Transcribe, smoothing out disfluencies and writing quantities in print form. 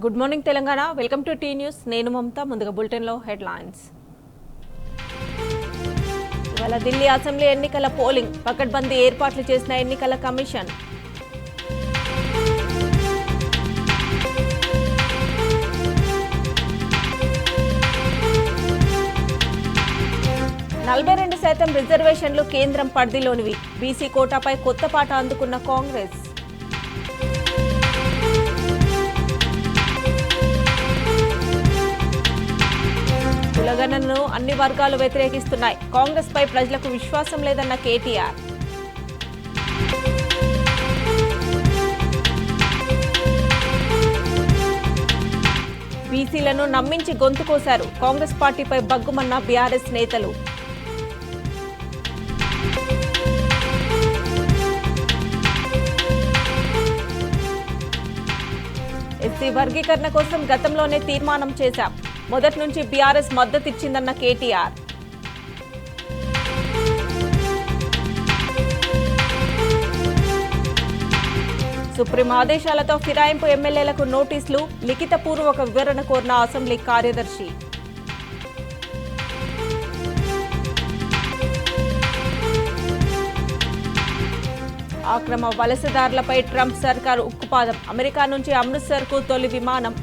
Good morning Telangana. Welcome to T News. నేను మమతా. ముందుగా బులెటిన్లో హెడ్లైన్స్. ఇవాళ ఢిల్లీ అసెంబ్లీ ఎన్నికల పోలింగ్. పకడ్బందీ ఏర్పాట్లు చేసిన ఎన్నికల కమిషన్. నలభై 2% రిజర్వేషన్లు కేంద్రం పరిధిలోనివి. బీసీ కోటాపై కొత్త పాట అందుకున్న కాంగ్రెస్. కులగణనను అన్ని వర్గాలు వ్యతిరేకిస్తున్నాయి. కాంగ్రెస్ పై ప్రజలకు విశ్వాసం లేదన్న కేటీఆర్. బీసీలను నమ్మించి గొంతు కోశారు. కాంగ్రెస్ పార్టీపై బగ్గుమన్న బీఆర్ఎస్ నేతలు. ఎస్సీ వర్గీకరణ కోసం గతంలోనే తీర్మానం చేశాం. మొదటి నుంచి బీఆర్ఎస్ మద్దతిచ్చిందన్న కేటీఆర్. సుప్రీం ఆదేశాలతో ఫిరాయింపు ఎమ్మెల్యేలకు నోటీసులు. లిఖితపూర్వక వివరణ కోరిన అసెంబ్లీ కార్యదర్శి. అక్రమ వలసదారులపై ట్రంప్ సర్కారు ఉక్కుపాదం. అమెరికా నుంచి అమృత్సర్కు తొలి విమానం.